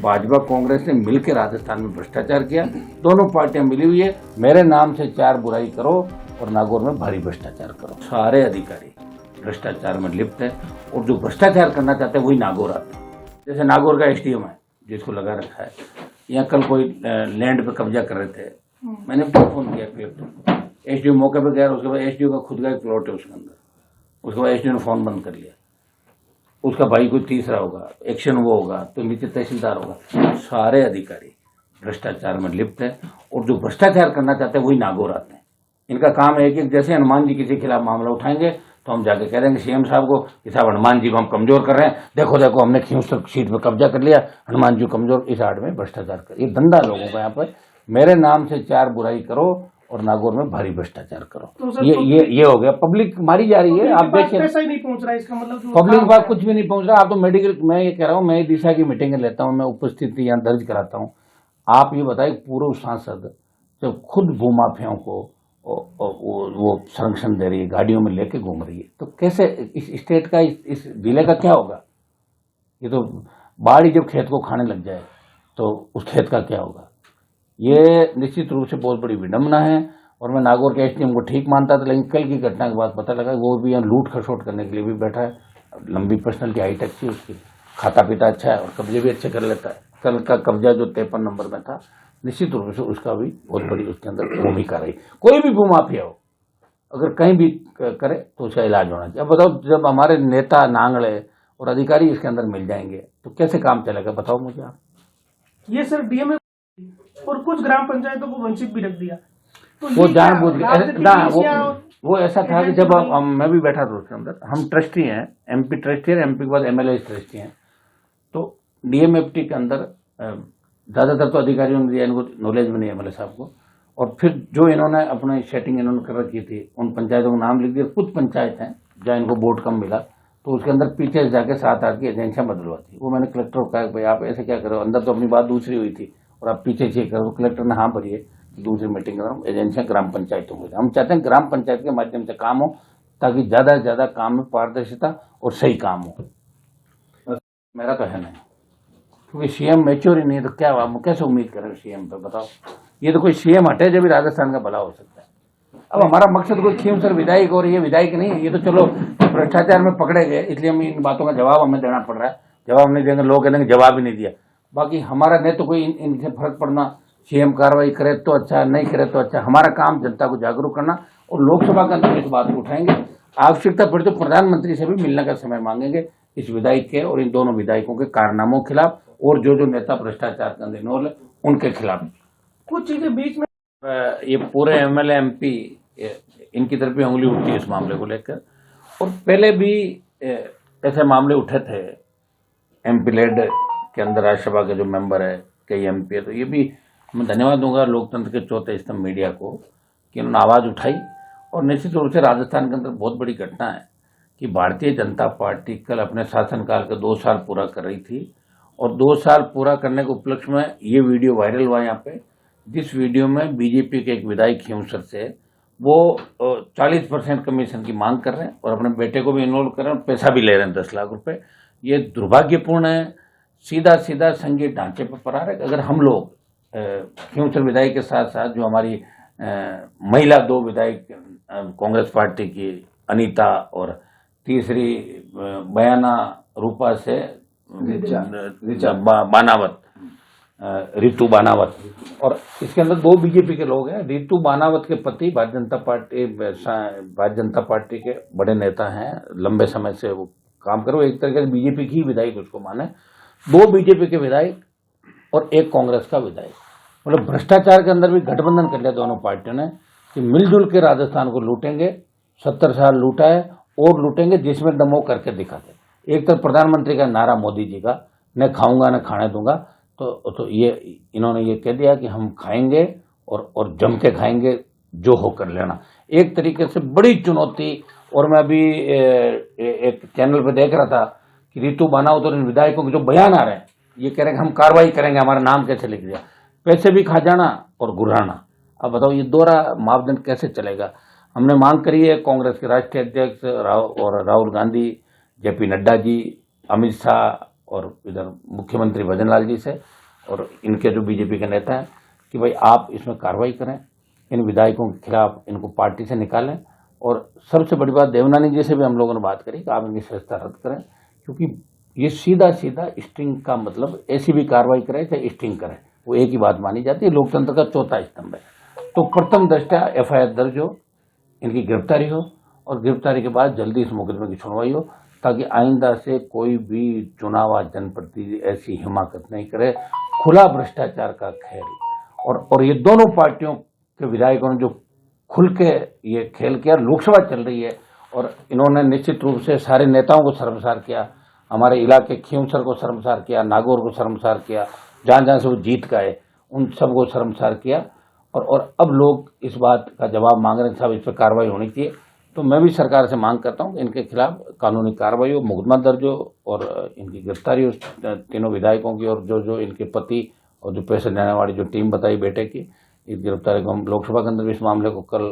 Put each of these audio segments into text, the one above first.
भाजपा कांग्रेस ने मिलकर राजस्थान में भ्रष्टाचार किया। दोनों पार्टियां मिली हुई है, मेरे नाम से 4 बुराई करो और नागौर में भारी भ्रष्टाचार करो। सारे अधिकारी भ्रष्टाचार में लिप्त है और जो भ्रष्टाचार करना चाहते हैं वही नागौर आते हैं। जैसे नागौर का एसडीएम है जिसको लगा रखा है, यहाँ कल कोई लैंड पे कब्जा कर रहे थे, मैंने फोन किया कलेक्टर, एसडीओ मौके पे गया। उसके बाद एसडीओ का खुद का एक प्लॉट है उसके अंदर, उसके बाद एसडीओ ने फोन बंद कर लिया। उसका भाई कोई तीसरा होगा, एक्शन वो होगा तो नीचे तहसीलदार होगा। सारे अधिकारी भ्रष्टाचार में लिप्त है और जो भ्रष्टाचार करना चाहते हैं वही नागौर आते हैं। इनका काम है कि जैसे हनुमान जी किसी के खिलाफ मामला उठाएंगे तो हम जाके कह देंगे सीएम साहब को कि साहब हनुमान जी को हम कमजोर कर रहे हैं, देखो देखो हमने खींच सीट पे कब्जा कर लिया, हनुमान जी कमजोर। इस आड़ में भ्रष्टाचार कर, ये धंधा लोगों का यहाँ पर। मेरे नाम से 4 बुराई करो और नागौर में भारी भ्रष्टाचार करो। तो ये हो गया। पब्लिक मारी जा रही है, आप देखिए पैसा ही नहीं पहुंच रहा, इसका मतलब पब्लिक पास कुछ भी नहीं पहुंच रहा। आप तो मेडिकल, मैं ये कह रहा हूँ, मैं दिशा की मीटिंग लेता हूँ, मैं उपस्थिति यहाँ दर्ज कराता हूँ। आप ये बताइए, पूर्व सांसद जब खुद भूमाफियाओं को वो संरक्षण दे रही है, गाड़ियों में लेके घूम रही है, तो कैसे इस स्टेट का, इस जिले का क्या होगा? ये तो बाढ़ ही जब खेत को खाने लग जाए तो उस खेत का क्या होगा? ये निश्चित रूप से बहुत बड़ी विडंबना है। और मैं नागौर के एसडीएम को ठीक मानता था, लेकिन कल की घटना के बाद पता लगा वो भी यहाँ लूट खसोट करने के लिए भी बैठा है। लंबी पर्सनल की हाईटेक थी उसकी, खाता पीता अच्छा है और कब्जे भी अच्छे कर लेता है। कल का कब्जा जो 53 नंबर में था, निश्चित रूप से उसका भी बहुत बड़ी उसके अंदर भूमिका रही। कोई भी भूमाफिया हो, अगर कहीं भी करे तो उसका इलाज होना चाहिए। अब बताओ, जब हमारे नेता नांगड़े और अधिकारी इसके अंदर मिल जाएंगे तो कैसे काम चलेगा? बताओ मुझे आप। ये सर डीएम और कुछ ग्राम पंचायतों को वंचित भी रख दिया, तो वो जानबूझ के वो ऐसा था कि जब मैं भी बैठा था उसके अंदर, हम ट्रस्टी हैं, एमपी ट्रस्टी है, एमपी के बाद एमएलए ट्रस्टी हैं, तो डीएमएफटी के अंदर ज्यादातर तो अधिकारियों ने दिया, इनको नॉलेज भी नहीं है एमएलए साहब को। और फिर जो इन्होंने अपनी सेटिंग इन्होंने कर रखी थी, उन पंचायतों को नाम लिख दिया। कुछ पंचायत हैं जहाँ इनको वोट कम मिला तो उसके अंदर पीछे जाके 7-8 की एजेंसियां बदलवाती। वो मैंने कलेक्टर को कहा भाई आप ऐसे क्या करो, अंदर तो अपनी बात दूसरी हुई थी और आप पीछे चेक करो। कलेक्टर ने हाँ भरिए, दूसरी मीटिंग करो, एजेंसियां ग्राम पंचायतों में। हम चाहते हैं ग्राम पंचायत के माध्यम से काम हो ताकि ज्यादा से ज्यादा काम में पारदर्शिता और सही काम हो। मेरा तो है नहीं, क्योंकि सीएम मैच्योर ही नहीं है तो क्या हम कैसे उम्मीद करें सीएम पे? बताओ, ये तो कोई सीएम हटे जब भी राजस्थान का भला हो सकता है। अब हमारा मकसद कोई खींवसर विधायक और ये विधायक नहीं है, ये तो चलो भ्रष्टाचार में पकड़े गए इसलिए हम इन बातों का जवाब हमें देना पड़ रहा है। जवाब नहीं देंगे, लोग कहेंगे जवाब ही नहीं दिया। बाकी हमारा नहीं तो कोई इनसे फर्क पड़ना, सीएम कार्रवाई करे तो अच्छा, नहीं करे तो अच्छा। हमारा काम जनता को जागरूक करना और लोकसभा के अंदर इस बात को उठाएंगे। आवश्यकता पड़े तो प्रधानमंत्री से भी मिलने का समय मांगेंगे इस विधायक के और इन दोनों विधायकों के कारनामों के खिलाफ, और जो नेता भ्रष्टाचार के अंदर इन्वॉल्व है उनके खिलाफ। कुछ चीजें बीच में ये पूरे एमएलए एमपी इनकी तरफ भी उंगली उठती है इस मामले को लेकर, और पहले भी ऐसे मामले उठे थे एमपी लेड के अंदर। राज्यसभा के जो मेंबर है, कई एमपी है, तो ये भी मैं धन्यवाद दूंगा लोकतंत्र के चौथे स्तंभ मीडिया को कि उन्होंने आवाज उठाई। और निश्चित रूप से राजस्थान के अंदर बहुत बड़ी घटना है कि भारतीय जनता पार्टी कल अपने शासनकाल के 2 साल पूरा कर रही थी, और 2 साल पूरा करने के उपलक्ष्य में ये वीडियो वायरल हुआ यहाँ पे, जिस वीडियो में बीजेपी के एक विधायक खींवसर से वो 40% कमीशन की मांग कर रहे हैं और अपने बेटे को भी इन्वॉल्व कर रहे हैं, पैसा भी ले रहे हैं 10 लाख रुपए। ये दुर्भाग्यपूर्ण है, सीधा सीधा संघीय ढांचे पर परार है। अगर हम लोग खींवसर विधायक के साथ साथ जो हमारी महिला 2 विधायक कांग्रेस पार्टी की अनीता और तीसरी बयाना रूपा से बानावत, रितु बानावत, और इसके अंदर 2 बीजेपी के लोग हैं। रितु बानावत के पति भारतीय जनता पार्टी के बड़े नेता हैं, लंबे समय से वो काम करो, एक तरीके से बीजेपी की विधायक उसको माने। 2 बीजेपी के विधायक और 1 कांग्रेस का विधायक, मतलब भ्रष्टाचार के अंदर भी गठबंधन कर लिया दोनों पार्टियों ने कि मिलजुल के राजस्थान को लूटेंगे। 70 साल लूटा है और लूटेंगे, जिसमें दमो करके दिखाते। एक तरफ प्रधानमंत्री का नारा मोदी जी का, न खाऊंगा न खाने दूंगा, तो ये इन्होंने ये कह दिया कि हम खाएंगे और जम के खाएंगे, जो होकर लेना। एक तरीके से बड़ी चुनौती। और मैं अभी एक चैनल पे देख रहा था कि रितु बानावत और इन विधायकों के जो बयान आ रहे हैं, ये कह रहे हैं हम कार्रवाई करेंगे, हमारा नाम कैसे लिख दिया, पैसे भी खा जाना और गुर्राना। अब बताओ ये दोहरा मापदंड कैसे चलेगा? हमने मांग करी है कांग्रेस के राष्ट्रीय अध्यक्ष और राहुल गांधी, जेपी नड्डा जी, अमित शाह और इधर मुख्यमंत्री भजन लाल जी से और इनके जो बीजेपी के नेता हैं कि भाई आप इसमें कार्रवाई करें, इन विधायकों के खिलाफ इनको पार्टी से निकालें। और सबसे बड़ी बात, देवनानी जी से भी हम लोगों ने बात करी कि आप इनकी सदस्यता रद्द करें, क्योंकि ये सीधा सीधा स्टिंग का मतलब ऐसी भी कार्रवाई करें चाहे स्टिंग करें, वो एक ही बात मानी जाती है। लोकतंत्र का चौथा स्तंभ है। तो प्रथम दृष्टया एफआईआर दर्ज हो, इनकी गिरफ्तारी हो, और गिरफ्तारी के बाद जल्दी इस मुकदमे की सुनवाई हो, ताकि आइंदा से कोई भी चुनाव जनप्रतिनिधि ऐसी हिमाकत नहीं करे। खुला भ्रष्टाचार का खेल, और ये दोनों पार्टियों के विधायकों ने जो खुल के ये खेल किया, लोकसभा चल रही है और इन्होंने निश्चित रूप से सारे नेताओं को शर्मसार किया, हमारे इलाके खींवसर को शर्मसार किया, नागौर को शर्मसार किया, जहां जहां से वो जीत का है उन सबको शर्मसार किया। और अब लोग इस बात का जवाब मांग रहे हैं, साहब इस पर कार्रवाई होनी चाहिए। तो मैं भी सरकार से मांग करता हूं कि इनके खिलाफ कानूनी कार्रवाई हो, मुकदमा दर्ज हो और इनकी गिरफ्तारी हो तीनों विधायकों की, और जो इनके पति और जो पैसे देने वाली जो टीम बताई बेटे की, इस गिरफ्तारी को हम लोकसभा के अंदर भी इस मामले को कल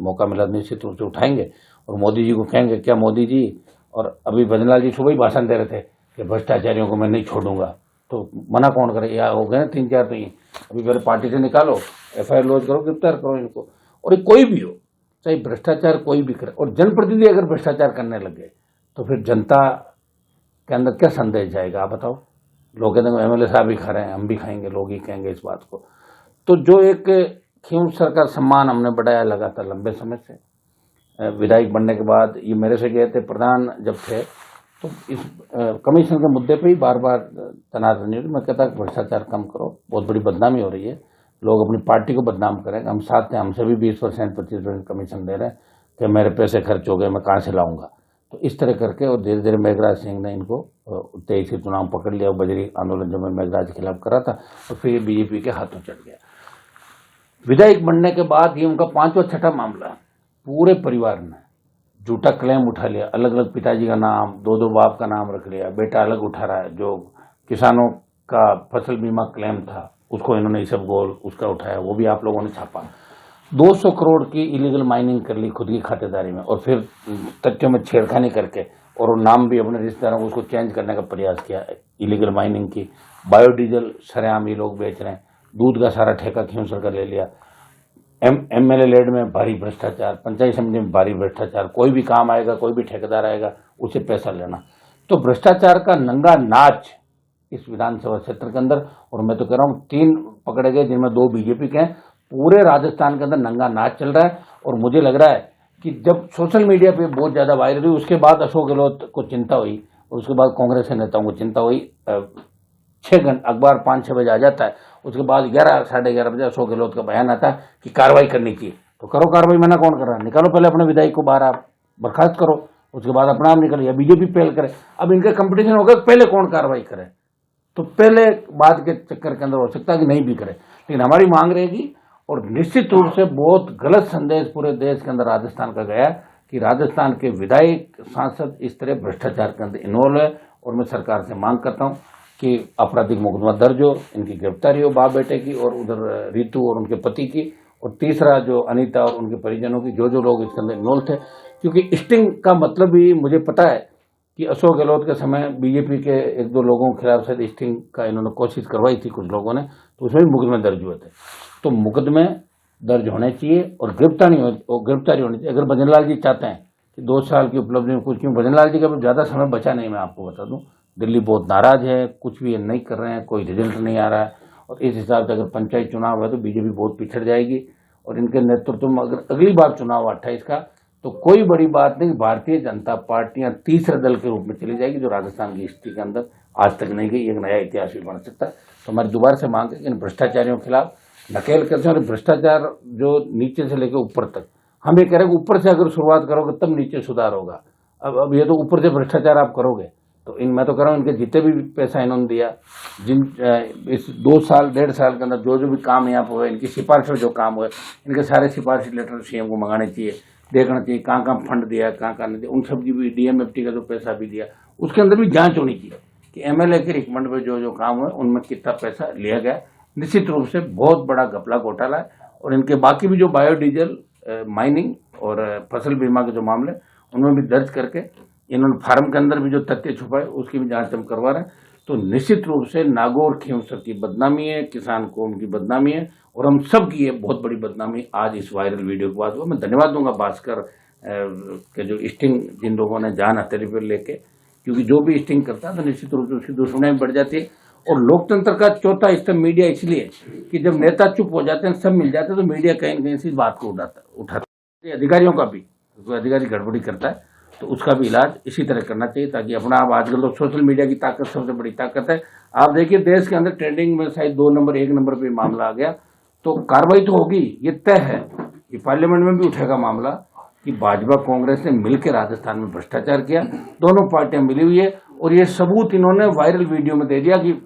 मौका मिला निश्चित रूप से उठाएंगे और मोदी जी को कहेंगे, क्या मोदी जी, और अभी भजनलाल जी सुबह ही भाषण दे रहे थे कि भ्रष्टाचारियों को मैं नहीं छोड़ूंगा, तो मना कौन करे, या हो गए 3-4 तो ही, अभी पहले पार्टी से निकालो, एफआईआर लॉन्च करो, गिरफ्तार करो इनको। और ये कोई भी हो, चाहे भ्रष्टाचार कोई भी करे, और जनप्रतिनिधि अगर भ्रष्टाचार करने लगे तो फिर जनता के अंदर क्या संदेश जाएगा, आप बताओ। लोग कहते हैं एमएलए साहब भी खा रहे हैं, हम भी खाएंगे, लोग ही कहेंगे इस बात को। तो जो एक खींवसर का सम्मान हमने बढ़ाया लगातार लंबे समय से, विधायक बनने के बाद ये मेरे से गए थे, प्रधान जब थे, तो इस कमीशन के मुद्दे पे ही बार बार तनाव नहीं, मैं कहता भ्रष्टाचार कम करो, बहुत बड़ी बदनामी हो रही है, लोग अपनी पार्टी को बदनाम करेंगे। हम साथ हैं, हमसे भी 20% 25% कमीशन दे रहे हैं कि मेरे पैसे खर्च हो गए, मैं कहाँ से लाऊंगा। तो इस तरह करके और धीरे धीरे मेघराज सिंह ने इनको 23 से चुनाव पकड़ लिया। बजरी आंदोलन जब मैं मेघराज के खिलाफ करा था, और फिर ये बीजेपी के हाथों चढ़ गया। विधायक बनने के बाद ये उनका 5वां 6ठा मामला, पूरे परिवार ने झूठा क्लेम उठा लिया, अलग अलग पिताजी का नाम, 2-2 बाप का नाम रख लिया, बेटा अलग उठा रहा है। जो किसानों का फसल बीमा क्लेम था उसको इन्होंने इसब गोल उसका उठाया, वो भी आप लोगों ने छापा। 200 करोड़ की इलीगल माइनिंग कर ली खुद की खातेदारी में, और फिर तथ्यों में छेड़खानी करके, और वो नाम भी अपने रिश्तेदारों को उसको चेंज करने का प्रयास किया इलीगल माइनिंग की। बायोडीजल सरेआम ये लोग बेच रहे हैं, दूध का सारा ठेका खींवसर का ले लिया। एमएलए लेड में भारी भ्रष्टाचार, पंचायत समिति में भारी भ्रष्टाचार, कोई भी काम आएगा, कोई भी ठेकेदार आएगा, उसे पैसा लेना। तो भ्रष्टाचार का नंगा नाच इस विधानसभा क्षेत्र के अंदर, और मैं तो कह रहा हूँ 3 पकड़े गए जिनमें 2 बीजेपी के हैं, पूरे राजस्थान के अंदर नंगा नाच चल रहा है। और मुझे लग रहा है कि जब सोशल मीडिया पे बहुत ज्यादा वायरल हुई, उसके बाद अशोक गहलोत को चिंता हुई, और उसके बाद कांग्रेस के नेताओं को चिंता हुई। 6 घंटे अखबार 5-6 बजे आ जाता है, उसके बाद 11 साढ़े 11 बजे अशोक गहलोत का बयान आता है कि कार्रवाई करनी चाहिए। तो करो कार्रवाई, मना कौन कर रहा है? निकालो पहले अपने विधायक को बाहर, आप बर्खास्त करो, उसके बाद अपना आप निकलो, या बीजेपी पहल करे। अब इनका कंपटीशन होगा पहले कौन कार्रवाई करे, तो पहले बाद के चक्कर के अंदर हो सकता है कि नहीं भी करे, लेकिन हमारी मांग रहेगी। और निश्चित रूप से बहुत गलत संदेश पूरे देश के अंदर राजस्थान का गया कि राजस्थान के विधायक सांसद इस तरह भ्रष्टाचार के अंदर इन्वॉल्व है। और मैं सरकार से मांग करता हूं कि आपराधिक मुकदमा दर्ज हो, इनकी गिरफ्तारी हो बाप बेटे की, और उधर रीतू और उनके पति की, और तीसरा जो अनीता और उनके परिजनों की, जो लोग इसके अंदर इन्वॉल्व थे। क्योंकि स्टिंग का मतलब भी मुझे पता है कि अशोक गहलोत के समय बीजेपी के 1-2 लोगों के खिलाफ शायद स्टिंग का इन्होंने कोशिश करवाई थी कुछ लोगों ने, तो उसमें भी मुकदमे दर्ज हुए थे। तो मुकदमे दर्ज होने चाहिए और गिरफ्तारी होनी चाहिए। अगर भजनलाल जी चाहते हैं कि 2 साल की उपलब्धि में कुछ, क्यों भजनलाल जी का भी ज़्यादा समय बचा नहीं, मैं आपको बता दूं, दिल्ली बहुत नाराज है, कुछ भी नहीं कर रहे हैं, कोई रिजल्ट नहीं आ रहा है। और इस हिसाब से अगर पंचायत चुनाव है तो बीजेपी बहुत पिछड़ जाएगी, और इनके नेतृत्व में अगर अगली बार चुनाव 28 का, तो कोई बड़ी बात नहीं, भारतीय जनता पार्टियां तीसरे दल के रूप में चली जाएगी, जो राजस्थान की हिस्ट्री के अंदर आज तक नहीं गई, एक नया इतिहास भी बन सकता है। तो हमारी दोबारा से मांग है कि इन भ्रष्टाचारियों के खिलाफ नकेल करते हैं, और भ्रष्टाचार जो नीचे से लेकर ऊपर तक, हम ये कह रहे हैं ऊपर से अगर शुरुआत करोगे तब नीचे सुधार होगा। अब ये तो ऊपर से भ्रष्टाचार आप करोगे तो मैं तो कह रहा हूँ इनके जितने भी पैसा इन्होंने दिया, जिन इस 2 साल 1.5 साल के अंदर जो भी काम यहाँ पर हुए, इनकी सिफारिश में जो काम हुए, इनके सारे सिफारिश लेटर सीएम को मंगाने चाहिए, देखना चाहिए कहाँ कहाँ फंड दिया, कहाँ कहाँ नहीं दिया। उन सब की भी डीएमएफटी का जो पैसा भी दिया, उसके अंदर भी जांच होनी चाहिए कि एमएलए के रिकमेंड पे जो काम हुए उनमें कितना पैसा लिया गया। निश्चित रूप से बहुत बड़ा घपला घोटाला है। और इनके बाकी भी जो बायोडीजल, माइनिंग और फसल बीमा के जो मामले, उनमें भी दर्ज करके इन्होंने फार्म के अंदर भी जो तथ्य छुपाए उसकी भी जांच हम करवा रहे हैं। तो निश्चित रूप से नागौर खींवसर की बदनामी है, किसान कौम की बदनामी है, और हम सब की ये बहुत बड़ी बदनामी आज इस वायरल वीडियो के बाद हुआ। मैं धन्यवाद दूंगा भास्कर के जो स्टिंग जिन लोगों ने जान हथेली पर लेके, क्योंकि जो भी स्टिंग करता है तो निश्चित रूप से उसकी दुश्मनी बढ़ जाती है। और लोकतंत्र का चौथा स्तंभ मीडिया इसलिए कि जब नेता चुप हो जाते हैं, सब मिल जाते हैं, तो मीडिया कहीं न कहीं से इस बात को उठाता है। अधिकारियों का भी, कोई अधिकारी गड़बड़ी करता है तो उसका भी इलाज इसी तरह करना चाहिए, ताकि अपना आप आजकल तो सोशल मीडिया की ताकत सबसे बड़ी ताकत है। आप देखिए देश के अंदर ट्रेंडिंग में शायद 2 नंबर 1 नंबर पे मामला आ गया, तो कार्रवाई तो होगी, ये तय है। ये पार्लियामेंट में भी उठेगा मामला कि भाजपा कांग्रेस ने मिलकर राजस्थान में भ्रष्टाचार किया, दोनों पार्टियां मिली हुई है, और ये सबूत इन्होंने वायरल वीडियो में दे दिया कि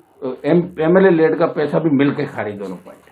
एमएलए लेड का पैसा भी मिलकर खा रही दोनों पार्टी।